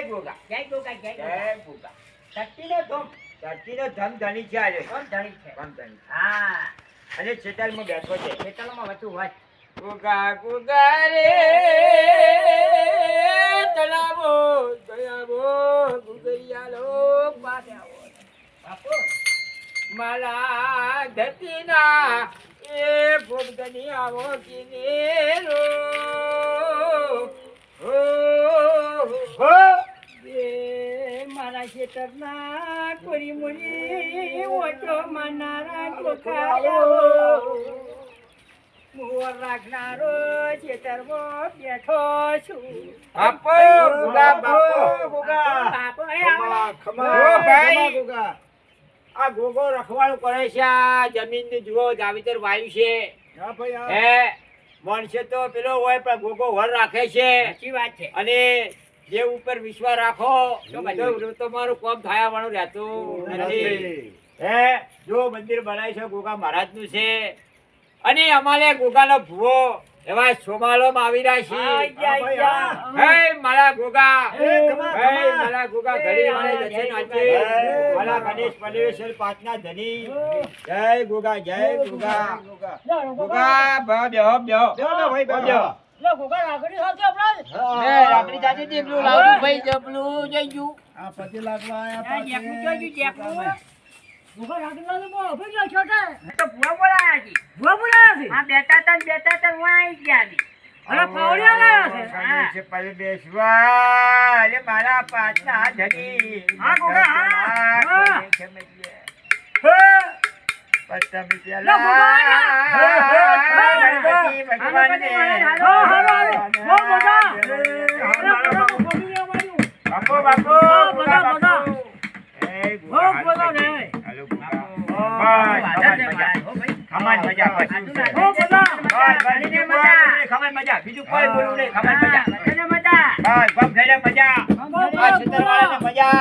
ગોગા જય ગોગા જય જય ગોગા ગોગા શક્તિનો ધમ ધરતીનો ધમ ધણી છે આજે ધમ ધણી છે ધમ ધણી હા અને છેતરમાં બેઠો છે ખેતરમાં વધુ હોય ગોગા ગોગા રે તળાવો તળાવો ગુગરિયાલો પાડે આવો બાપુ મારા ધરતીના એ ભોગની આવો કિનેરો હો એ મારા ખેતરના કોરી મોરી ઓટો માનારા ગોખાયો મોર રાખનારો ખેતરમાં બેઠો છું બાપો ગોગા બાપો ગોગા બાપો એ ખમા આવો. ખમા ઓ ભાઈ. ગોગા આ ગોગો રખવાળું કરે છે આ જમીન જુઓ જાવીતર વાયુ છે હા ભાઈ હા. હે મણસે તો પેલો હોય પણ ગોગો વર રાખે છે સાચી વાત છે અને જે ઉપર વિશ્વાસ રાખો તો તો તમારું કામ થયા વાળું રહેતું નથી નથી. હે જો મંદિર બનાવ્યું છે ગોગા મહારાજ નું છે અને અમારે ગોગાનો ભૂવો એવા સોમાલોમાં આવી રહ્યા આઈ છે જા, આઈ જા. હે મારા ગોગા એ ખમા, હે ખમા. મારા ગોગા ઘડી વાળે એ, દર્શન જય આપજે. ગોગા. મારા ગણેશ પલેશ્વર પાંચના ધની જય ગોગા જય ગોગા ગોગા. ગોગા બેહો બેહો બેહો ને ભાઈ, બેહો. બેહો. લો ગોગા રાખડી સાથે આપણે હા, એ હા. રાખડી સાથે દેબલું લાવજો ભાઈ જબલું જઈ ગયું આ પતિ લાગવા આયા આ પાસે. જેકલું જોઈતું, જેકલું. ગોગા રાખડી સાથે બોલો, ભાઈ જો છોટે. તો ભૂવા બોલાયા છે. ભૂવા બોલાયા છે? હા, બેઠા તા ને હું આઈ ગયા ની. અરે ફાવડિયા લાયા છે. હા. ગણેશ પલેશ્વર અરે મારા પાંચના ધની હા, ગોગા, હા. હા. પત્તમી લો, ગોગા, પેલા ગણપતિ ભગવાનને. હાલો, હાલો. બહુ બધા. અરે, બાપો, બધા, બાપો, બધા, ગોગા, બધા. બાપો. એ ગોગા, બહુ બધા ને. હાલો, ગોગા. બસ, ખમાન મજા પછી છે. બહુ બધા. બસ, બસ, બીજું કોઈ બોલવું નહીં, ખમાન મજા બીજું કોઈ બોલવું નહીં, ખમાન મજા બધાને મજા. બસ ગમ થઈને મજા આ છેતરવાળાને મજા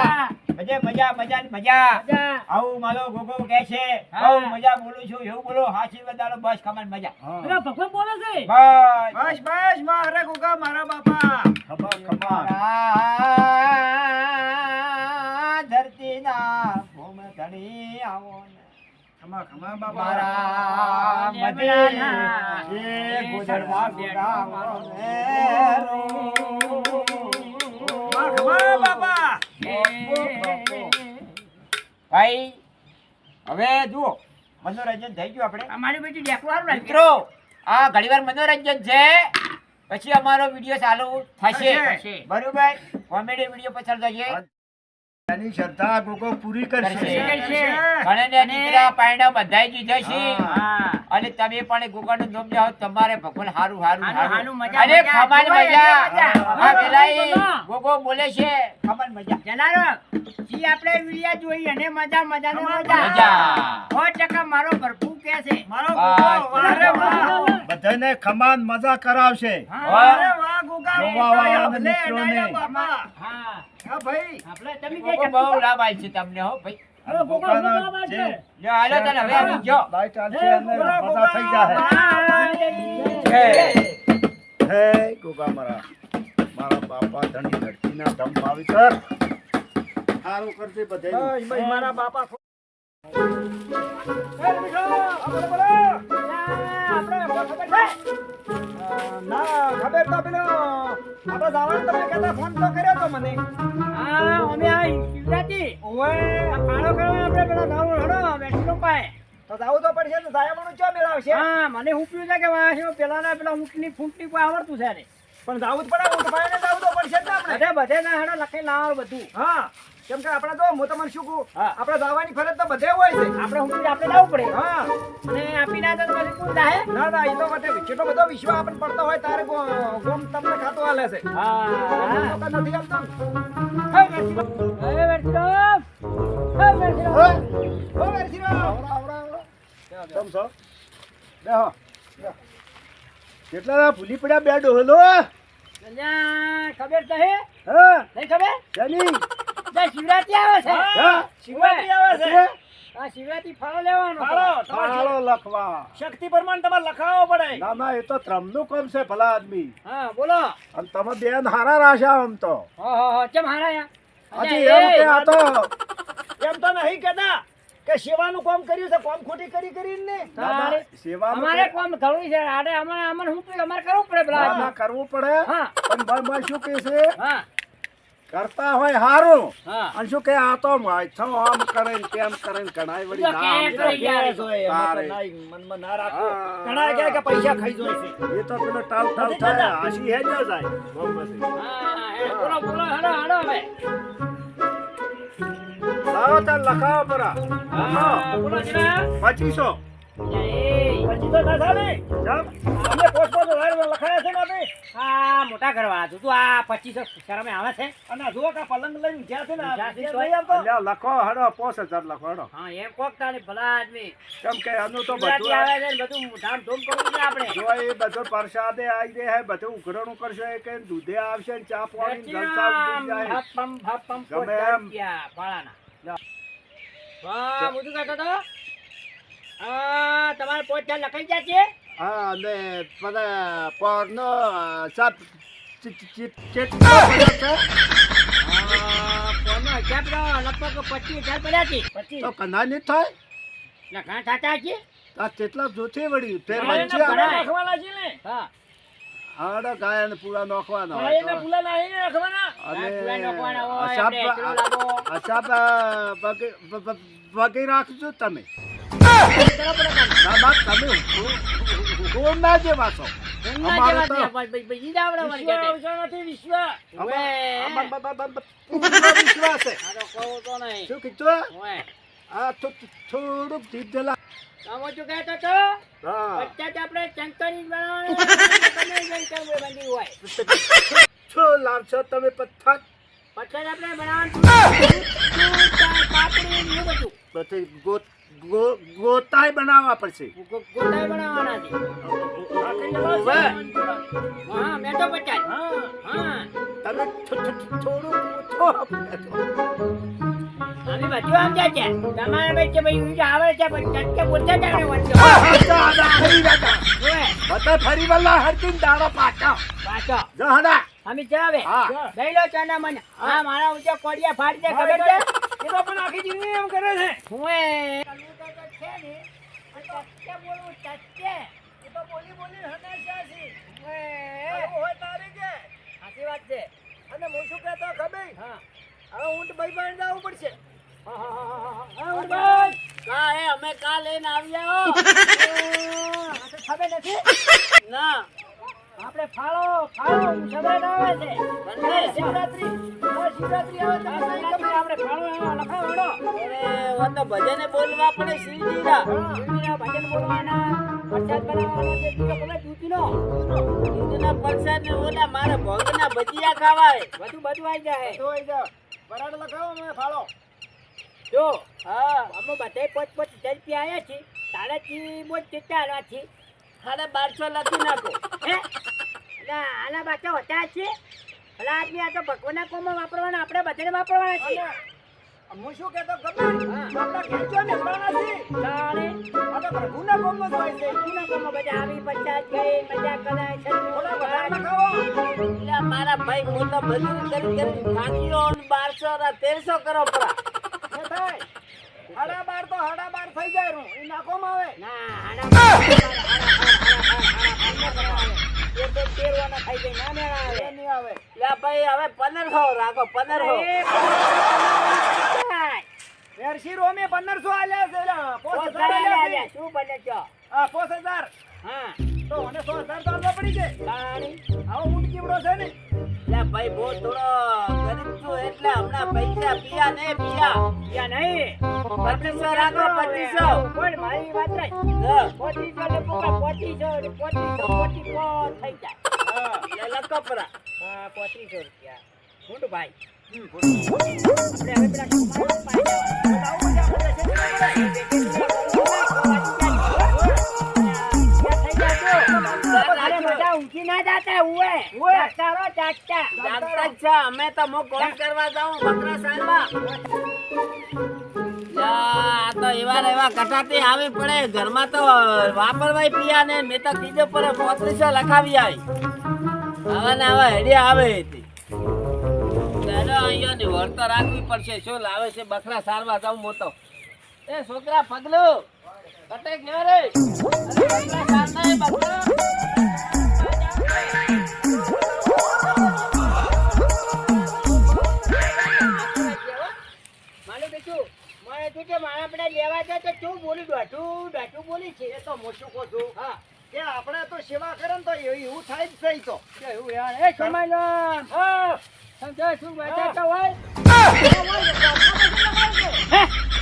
મજા મજા મજા ને મજા મજા. આવું મારો ગોગો કહે છે હા. બહુ મજા બોલું છું એવું બોલો આશીર્વાદ આલો બસ ખમાન મજા હા. અરે, ભગવાન બોલે છે. બસ બસ બસ મારા ગોગા મારા બાપા ખમા ખમા આ ધરતીના ભૂમ ધણી આવો ને ખમા ખમા બાપા મારા લેબડાના મધે એ ગોદડમાં ગોગાવો ને ખમા ખમા બાપા ભાઈ હવે જુઓ મનોરંજન થઈ ગયું આપણે અમારી બેટી દેખવા સારું લાગે. મિત્રો આ ઘણીવાર મનોરંજન છે પછી અમારો વિડીયો ચાલુ થશે થશે. બરોબર કોમેડી વિડીયો પસાર થશે એની શ્રદ્ધા ગોગો પૂરી કરશે કરશે. ઘણાને દીકરા પાયણા બધાય દીધા છે હા. અને તમે પણ ગોગાનું નામ જાઓ તમારે ભગવાન હારું હારું હારું, હારું, મજા, અરે મજા. ખમાન જોવાય, મજા મજા. આ પેલા મજા. ગોગો બોલે છે ખમાન મજા જનારો, જી આપણે વિડિયા જોઈ અને મજા મજા ને મજા. મજા. 100% મારો ભરપૂર કે છે. મારો બસ. ગોગો વારે વાહ બધાને ખમાન મજા કરાવશે હા. વારે વાહ ગોગા જોવા વાળા ભલે મિત્રોને. એના બાપા હા. હા ભાઈ આપણે તમે જે ગોગો ચકલી બહુ લાભ આલ છે તમને હો ભાઈ હવે ગોગા ગોગા બાદ છે. જો હાલો તને હવે આવી ગયો બાય ચાલશે અને મજા થઈ જાય હે. હે ગોગા મારા મારા બાપા ધણી ધરતીના ધમ ભાવિતર સારું કરજે બધે મારા બાપા ના ખબર તો પેલો આપણે જવાનું તમે કહેતા ફોન તો કર્યો તો મને હા, અમે આ શિવરાત્રી. ઓએ આ કાળો કરવા આપણે પેલા દારૂ હડો બેઠો પાય. તો જાવું તો પડશે તો જાયવાનું ચો મેળાવશે હા, મને હું પીવું છે કે વાંસી પેલાના પેલા ઊંટની ફૂંટની કોઈ આવડતું છે ને. પણ જાવું જ પડે ઊંટ ભાઈને જાવું તો પડશે જ ને આપણે બધે બધે ના હેડો લખી લાવો બધું. હા કેમ કે આપણે તો હું તમને શું કહું હા. આપણે જવાની ફરજ તો બધે હોય છે આપણે હું આપણે લાવવું પડે. હા અને આપી ના તો પછી કોણ દાહે? ના ના એ તો બધે કેટલો બધો વિશ્વ આપણને પડતો હોય તારે ગોમ તમને ખાતો હાલે છે હા. તો નથી આવતો ને. હે વેરસીરામ. હે વેરસીરામ. હે વેરસીરામ. હો વેરસીરામ. આવડા, આવડા, આવડા. કેમ છો? બેહો. બેહો. કેટલા ભૂલી પડ્યા બે ડોહલો અલ્યા, ખબર તો હે? હા નહીં ખબર? શેની? જય શિવરાત્રી આવે છે. હા, શિવરાત્રી આવે છે. આ શિવરાત્રી ફાળો લેવાનો ફાળો, તમારે ફાળો લખવા. શક્તિ પ્રમાણે તમારે લખાવવો પડે. ના ના એ તો ત્રમનું કામ છે ભલા આદમી. હા બોલો. અને તમે બેન હારા રાખ્યા આમ તો. ચમ હારાયા હજી એમ કે આ તો એમ તો નહીં કહેતા કે સેવાનું કામ કર્યું છે, કામ ખોટી કરીને ને. ના, ના, સેવાનું અમારે તો- કોમ ઘણું છે આડે અમારે શું થયું? અમારે કરવું પડે ના, પેલા ના, કરવું પડે. હા પણ ભાઈ શું કે છે હા કરતા હોય હારું હા અને શું કે આ તો માથો આમ કરે ને તેમ કરે ને ઘણાય વળી જો ના કે સમજાય. કરી યાર. કેસ હોય, એમાં તો તારે. ના, મનમાં ના રાખો. હા. ઘણા કહે કે પૈસા ખાઈ જાય છે. એ તો પેલો ટાવ ટાવ નથી થાય થતા. હાસી હે જ જાય બહુ હા હે, બોલો બોલો હેડો હેડો હવે લાવો તાર લખાવો પરા હા બોલો જરા 2500 પછી તો ના ચાલે. જમ અમે પોસ્ટમાં તો લખાયા છે ને આપણે. આ મોટા કરવા હતું તું આ 2500 શરમે આવે છે અને આ જુઓ કે આ પલંગ લઈને ગયા છે ને આ જ્યાંથી ઘેર તોય નહીં આવતો. અલ્યા લખો હડો 5000 લખો હડો હા એમ કોક તારી ભલા આદમી કેમ કે આનું તો ગુજરાતી બધું આવે છે ને બધું ધામ ધૂમ કરવું છે આપણે જો એ બધો પ્રસાદે આવી દે હે બધું ઉઘરણું કરશે એ કે દૂધે આવશે ને ચા પાણી ને જલસા ઉડી જાય ભપમ ભપમ ગમે એમ. ભાડાના વાહ મુદુ કાઢો તો તમારે 5000 લખાઈ ગયા છે હા અને બધા પરનો સાપ ચેટ કોનો હિસાબ તો લગભગ 25000 પડ્યા છે તો કના નહીં થાય લખા થાતા છે આ કેટલા જોથી વળી ફેર હા, વચ્ચે એના આપણે ભરાય. નાખવાના છે ને. હા હાડો ગાય અને પૂરા નાખવાના હા, હોય એને તો. ફૂલા નાખીને નાખવાના. પૂરા નાખવાના હોય, અને આપણે એકલો લાવો. વગી રાખજો તમે કરો પડે કામ. ના ના તમે કોણ ના જેવા છો એમના અમારે જેવા તો- છે, પણ બીજી જ આવડે મને વિશ્વ કહેતે. આવશે નથી, વિશ્વ. ઓવે. પૂરો વિશ્વાસ છે આ તો કહું તો નહીં. શું કીધું ઓવે. આ તો થોડુંક જીભ આમ ઓછું કહેતો તો હા પચાસ આપણે ચંકરી જ બનાવવાનું. તમે જેમ કરવું એ બંધી હોય. છો લાવશો તમે પથ્થર પચાસ આપણે બનાવવાનું દૂધ, પાપડી ને એવું બધું. પછી ગોતાય બનાવવા પડશે ગોટાઈ બનાવવાના છે. ઓવે. હા મેં તો 50. હા તમે થોડુંક ઓછો આપો. અમે બધું આમ જાય છે. તમારે ભાઈ કે ભાઈ ઊંઘ આવે છે પણ ચટકે બોલતા જ આવડે વાંચો. ઓવે. બધા ફરી વલ્લા હરતી દાડો પાછો પાછો જહડા અમે ચાવે હા. દઈ લો ચાના મને. હા મારા ઊંચા કોડિયા ફાડી દે ખબર છે. એ તો પણ આખી જિંદગી એમ કરે છે. હું એ છે ને ચટકે બોલવું ચટકે. એ તો બોલી બોલી હનાશા છે. ઓવે. એવું હોય તારે કે. સાચી વાત છે. અને હું શું કહેતો ખબર? હા હવે ઊંટ ભાઈ પાસે જવું પડશે. હા ઉડભાઈ કા એ અમે કા લઈને આવ્યા હો. આ તો ખબર નથી ના આપણે ફાળો શિવરાત આવે છે હવે શિવરાત્રી. હવે શિવરાત્રી આવે તો શિવરાત્રી આપણે ફાળો લખાવડો. અરે વો તો ભજને બોલવા પડે શિવજીના શિવજીના ભજન બોલવાના પ્રસાદ બનાવવાનો છે બીજો ખબર દૂધનો દૂધના પ્રસાદ ને ઓલા મારા ભોગના ભજીયા ખાવાય બધું આવી જાય. જોઈ જાઓ. બરાડ લખાવો મેં ફાળો. જો હા અમે બધાય 5-5 રૂપિયા આયા છીએ તારાથી બોલ કેટલા આલવા છીએ 1250 લખી નાખો હે એટલે આલા બાચા હોતા છે ભલા આદમી આ તો ભગવાનના કોમમાં વાપરવાના આપણે બધાને વાપરવાના છે. અને હું શું કહેતો ખબર? હા. આપણા ખેંચો ને હમણાં નથી. તારે આ તો પ્રભુના કોમનો જ હોય છે. કોના કોમમાં બધા આવી પચાસ ગઈ મજા કરે છે થોડા વધારે લખાવો. એટલે મારા ભાઈ હું તો મજૂરી કરી થાક્યો અને 1200 ના 1300 કરો પરા એ થાય. હાડા બાર તો હાડા બાર થઈ જાય રૂ. એ નાખવામાં આવે. ના હાડા એ તો તેરવાના ખાઈ જાય ના મેળા આવે. એ નહીં આવે. એટલે ભાઈ હવે 1500 રાખો 1500 વેરશી રોમે 1500 આલ્યા છે. એલા, 5000 આલ્યા છે. શું બને છો હા, 5000. હા તો મને 100,000 તો આપવા પડી છે. તારી આવો ઊંટ કેવડો છે ને. એટલે ભાઈ બહુ થોડો ગરીબ છું એટલે હમણાં પૈસા પિયા ને પિયા યા નહીં 2500 રાખો 2500 પણ મારી વાત રહી હા 2500 ને પોકા 2500 થઈ જાય હા. એટલે લખો પરા હા 2500 રૂપિયા ગુંડ ભાઈ આપણે હવે પેલા કમાવા પાઈ જવા ઊંચી ના જાતા ઉએ ચાચા ચાચા જાગતા જ છે અમે તો હું કોમ કરવા જાઉં બકરા સારવા આ તો એવા કટાટી આવી પડે ઘરમાં તો વાપરવાય પિયા ને મેં તો કીધું પડે 3500 લખાવી આવી હવે ને હવે હેડી આવે હતી અહીંયા ની વળતર રાખવી પડશે શું લાવે છે બકરા સારવા જાઉં મોટો એ છોકરા પગલું કટે ગયો રે અરે બકરા સારના એ બકરા મારા પેલા લેવા જાય તો શું બોલી દાટું બોલી છે એ તો હું શું કહું છું હા કે આપણે તો સેવા કરે ને તો એવું થાય જ છે ઈ તો એવું યાર એ સમાયલામ સમજો શું બેઠા તો હોય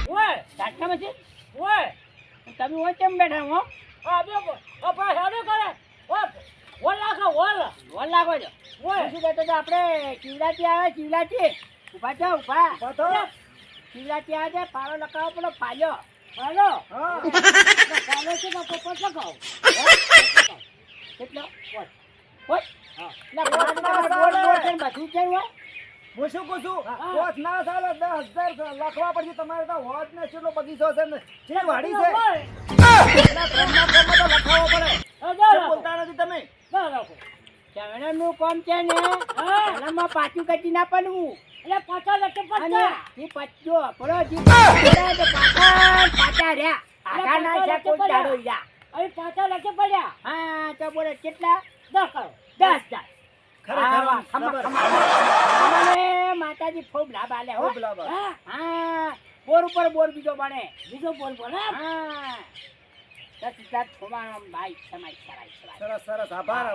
ઓય દાટકામાં છે ઓય તમે ઓય કેમ બેઠા હો હા બે ઓ ભાઈ હાડો કરે વોલ લાખો વોલ લાખો છો ઓય શું કહેતો તો આપણે ચીવડાતી આવે ચીવડાતી ઉભા છો ઉભા ચીવડાતી આવે છે પાળો લખાવો પડો પાલ્યો પાલો હા પાલો છે તો પોપટ લખાવો કેટલો ઓય હા ના બધું છે હોય હું શું કહું છું કોચ ના ચાલે 10,000 લખવા પડશે તમારે તો હોજ ને કેટલો બગીચો છે ને જે વાડી છે એના પ્રેમના પ્રેમમાં તો લખાવો પડે શું બોલતા નથી તમે નું કામ છે ને એનામાં પાછું કદી ના પડવું એટલે પાછા લખે પાછા ઈ પચ્ચો પડો જી પાછા રહ્યા આગા ના છે કોઈ ચાડો યા અરે પાછા લખે પડ્યા હા તો બોલે કેટલા 10 કરો 10,000 માતાજી ખૂબ લાભ આલે હો હા બોર ઉપર બોર બીજો બને બીજો બોર બને હા સરસ સરસ આભાર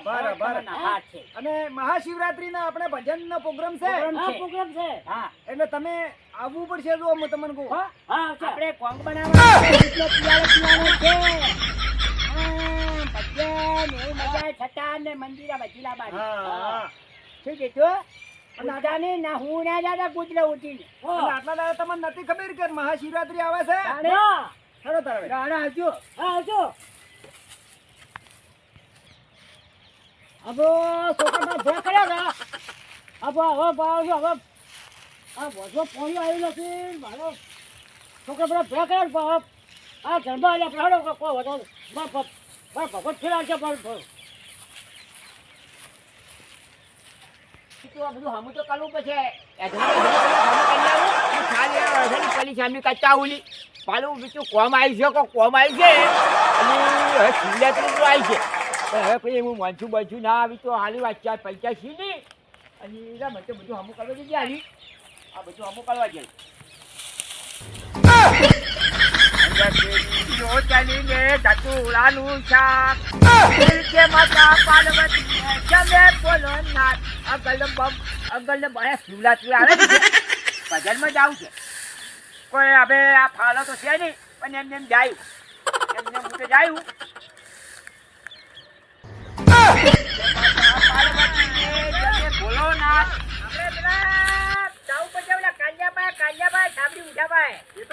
છે અને મહાશિવરાત્રી ના આપણે ભજન નો પ્રોગ્રામ છે પ્રોગ્રામ છે હા એટલે તમે આવવું પડશે જો હું તમને કહું આપણે કોંગ બનાવવાનો છે ભજન એવું મજા છટા ને મંદિરા બચીલા બાજુ શું કીધું નાદાની ના હું ના જાતા ગુજરા ઉઠીને આટલા દાડા તમને નથી ખબર કે મહાશિવરાત્રી આવે છે હેડો તારે રાણા આવજો અબો છોકરા ભોય કર્યા હતા અબો હવે બાવજો હવે આ બોજો પોણી આવી નથી મારો છોકરા બધા ભોય કર્યા આ ઘરમાં એટલે પ્રાણો કોઈ વધો ભગત ફેરા છે બધું હમું તો કરવું પડશે ખાલી સામે કચ્ચા ઉલી પાલું બીજું કોમ આવી છે કોમ આવી છે અને હવે શિવરાત્રી તો આવી છે હવે પછી હું વાંચું બાંચું ના આવી તો હાલી વાત ચાર પૈસા છી નહીં અને એના માટે બધું હમું કરવા જઈએ હાલી આ બધું હમું કરવા જાય ચાલીને ધતુરાનું શાક માતા પાર્વતી જમે બોલો નાથ અગલ બમ શિવરાત્રી આવે છે ભજનમાં જાવું છે કોઈ હવે આ ફાળો તો છે નહીં પણ એમને એમ જાય એમને હું તો જાય બોલો નાથ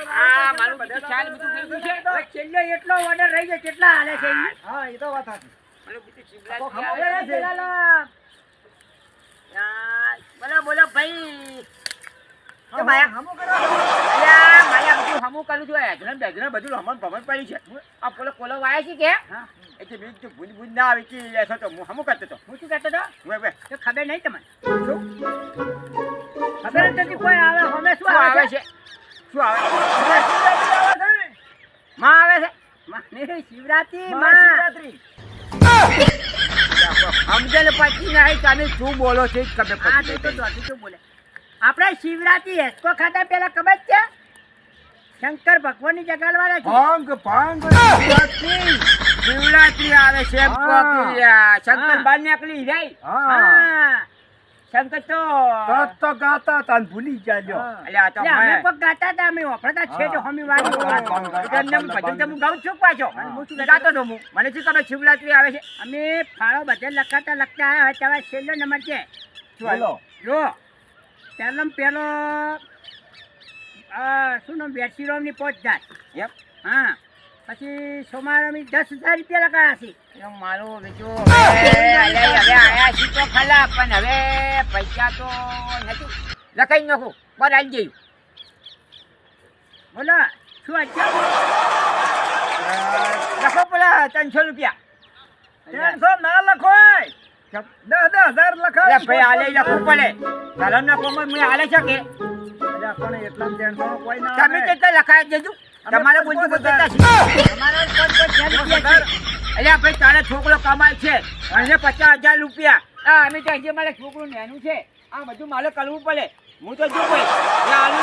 હા મારું બધું ખ્યાલ બધું થઈ ગયું છે છેલ્લો એટલો ઓર્ડર રહી ગયો કેટલા હાલે છે હા એ તો વાત સાચી મારું બધું શિવરાત્રી બોલો ભાઈ હમું કરું છું હેજરન બેજરન બધું હમણ ભમણ પડ્યું છે આ કોલો વાયા છે કે એટલે બીજું ભૂજ ના આવી કે એસો તો હું હમું કરતો હતો હું શું કહેતો હતો હવે તો ખબર નહીં તમને ખબર જ નથી કોઈ આવે અમે શું આવે છે શું આવે માં આવે છે માં શિવરાત્રી મહાશિવરાત્રી સમજણ પછી ના તમે શું બોલો છે ખબર હા તો શું બોલે આપણે શિવરાત્રી હેસકો ખાતા પેલા ખબર છે શંકર ભગવાનની જગાડવાના છે ભંગ શિવરાત્રી આવે છે શંકર બાર નીકળી જાય હા શંકર તો ગાતા તા ભૂલી ગયા એટલે આ તો અમે પણ ગાતા હતા અમે વાપરતા છે તો હમી વાળી ભજન તો હું ગાઉં છું પાછો ગાતો તો હું મને શું ખબર શિવરાત્રી આવે છે અમે ફાળો બધે લખતા હવે તમારે છેલ્લો નંબર છે બોલો જો પેલો શું નામ બેસીરોમ ની 5,000 હા પછી સોમારામી 10,000 રૂપિયા લખાયા છે મારું બીજું હવે આયા છીએ તો ખરા પણ હવે પૈસા તો નથી લખાઈ નાખું પર આવી ગયું ઓલા શું વાંચ્યું? લખો પેલા 300 રૂપિયા. 300 ના લખો એ. 10,000 લખાય. અરે ભાઈ આલે લખવું પડે. ધરમના કોમમાં મેં આલે છે કે અલ્યા પણ એટલા 300 કોઈ ના તમે આવે. કેટલા લખાય દેજો. તમારે બોલતું કેટલા છે? તમારે કોઈ 10 રૂપિયા છે. અલ્યા ભાઈ તારે છોકરો કમાય છે અને 50,000 રૂપિયા. આ અમે તો હજી મારે છોકરું નેનું છે. આ બધું મારે કરવું પડે. હું તો જો ભાઈ એ આલુ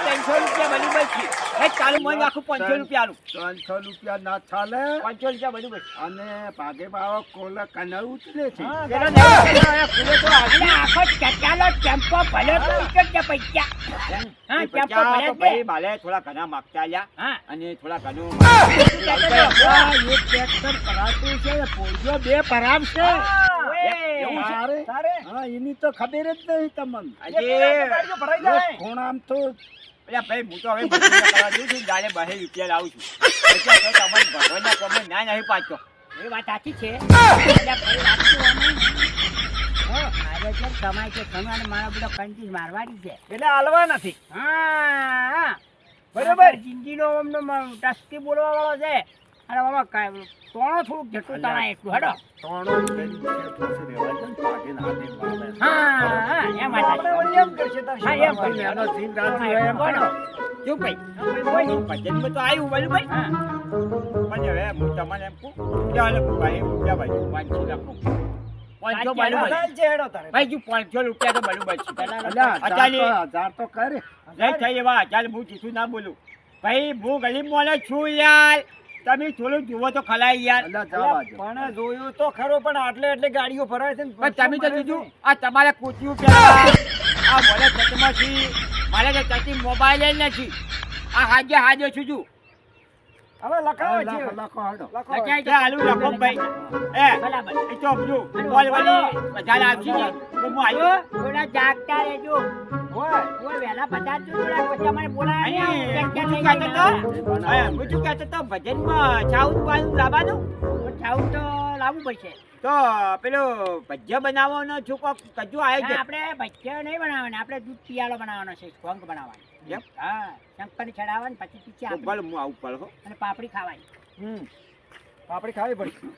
300 રૂપિયા બની બચી. એ ચાલુ મને નાખું 500 રૂપિયા આલુ. 300 રૂપિયા ના ચાલે 500 રૂપિયા બધું બચી. અને ભાગે બાવા કોલા કનળ ઉતરે છે. પેલો નવો પેલો ખુલે તો આજે આખો ચચાલો ટેમ્પો ભલે તો ઉતરજે પૈસા. હા ટેમ્પો ભલે જ ભાઈ ભાલે થોડા ઘણા માગતા આલ્યા. હા અને થોડા ઘણું એક ટ્રેક્ટર ભરાતું છે પોજો 2 ભરાવશે. એવું છે? તારે હા એની તો ખબર જ નહીં તમને. આજે ખૂણામ તો પેલા ભાઈ હું તો હવે મજૂરી કરવા જઉં છું. જાણે 2 રૂપિયા લાવું છું. એટલે તો તમારે ભગવાનના કોમે ના નહીં પાછો. એ વાત સાચી છે. એટલે ભાઈ રાખતું આમાં. મારે છે કમાય છે ઘણું અને મારો બધો કંચી મારવાની છે. એટલે હાલવા નથી. હા બરાબર. જિંદગીનો અમનો ટસ્કી બોલવા વાળો છે. અને બાબા કાંઈ તોણો થોડુંક જેટલું તણાય એટલું હેડો. તોણો કરી છે પછી રહેવા દે ને ભાગે ના દે બાબા. હા એમ વાત આપણે સાચી. વળી એમ કરશે તાર હા, એમ શિવા કરશે. એનો જીવ રાજી હોય એમ બોલો. કરો. જો ભાઈ ભજનમાં તો આવ્યું બોલું ભાઈ. પણ હવે હું તમને એમ કહું કે હાલે ભાઈ રૂપિયા ભાઈ 500 રાખો. 500 બાલું ભાઈ. સાંજ છે હેડો તારે. ભાઈ જો 500 રૂપિયા તો બાલું ભાઈ. અલ્યા, અચાલી. 1000 તો કરે. નહીં થઈ એવા ચાલ હું ચીઠું ના બોલું. ભાઈ હું ગરીબ મોને છું યાર. તમે થોડું જુઓ તો ખલાય યાર. અલ્યા, જવા દે. પણ જોયું તો ખરો પણ આટલે એટલે ગાડીઓ ભરાય છે ને પણ તમે તો બીજું આ તમારે કોચ્યું પેલા આ મને ચચમાં છી મારે તો ચચી મોબાઈલ જ નથી. આ હાજે છું છું. હવે લખાવે છે લખો હેડો. લખાય છે આલુ લખો ભાઈ. એ એ તો જો બોલ વાલી વધારે આવશે ને તો હું આવ્યો થોડા જાગતા રહેજો. ઓય વેલા બધા થોડા પછી મને બોલાય હું શું કહેતો તો ભજનમાં સાઉથ બાજુ લાવવાનું સાઉથ તો લાવવું પડશે. તો પેલો ભજીયા બનાવવાનો છું કોક કજુ આવ્યો છે. આપણે ભજીયા નહીં બનાવવાના આપણે દૂધ પિયાળો બનાવવાનો છે સ્ટ્રોંગ બનાવવાનો. હા શંકર ચડાવવાનું પછી પીછી આપણે હું આવું પડે અને પાપડી ખાવાની. પાપડી ખાવી પડશે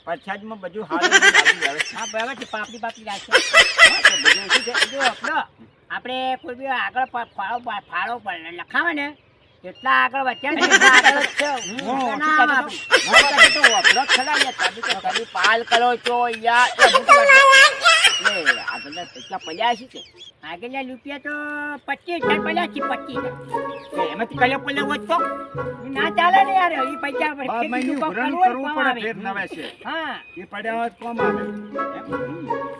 પ્રસાદમાં બધું પાપડી પાપડી આપણે કોઈ બી આગળ ફાળો લખાવે ને એટલા આગળ વધ્યા ને પાલ કરો છો પડ્યા છે આગળના રૂપિયા તો 25,000 પડ્યા છે. 25,000 એમાંથી કયો પડ્યો હોત તો ના ચાલે ને યાર. એ પૈસા 12 મહિને ઉઘરાણી કરવું પડે ફેર નવે છે. હા એ પડ્યા હોય તો કોમ આવે.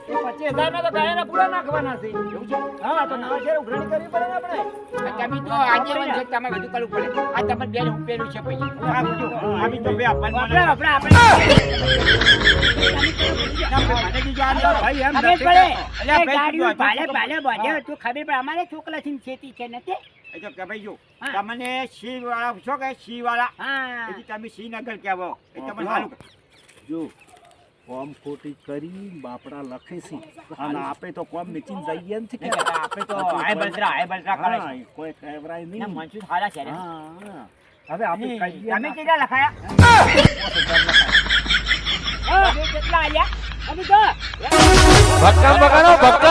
એ 25,000 ના તો ગાયના પૂરા નાખવાના છે. એવું છે. હા તો નવા શેર ઉઘરાણી કરવી પડે ને આપણે. તમે તો આજે છે તમે બધું કરવું પડે. આ તમારે બેન ઉપેલું છે પૈસા આવી તો બે આપણને ભાઈ એમ ખબર નથી પડે. કહેતો. અલ્યા ગાડીઓ ભાલે બધે તું ખબર પડે. અમારે છોકરા થી ખેતી છે નથી. એ તો કે ભાઈ જો હા. તમને સી વાળા છો કે સી વાળા હા પછી તમે શ્રીનગર કહેવો એ તમને સારું જો કોમ ખોટી કરી બાપડા લખે છે અને આપે તો કોમ નીચીને જઈએ નથી કે આપણે તો હાય બલરા કરે હા, છે. એ કોઈ કહેવરાય ના, નહીં. મનસુખ હારા છે રે. હા. હવે આપણે કહીએ તમે ના. કેટલા લખાયા? 5,000 લખાય. તમે કેટલા આલ્યા? અમે તો ભક્કમ બગાડો ભક્કમ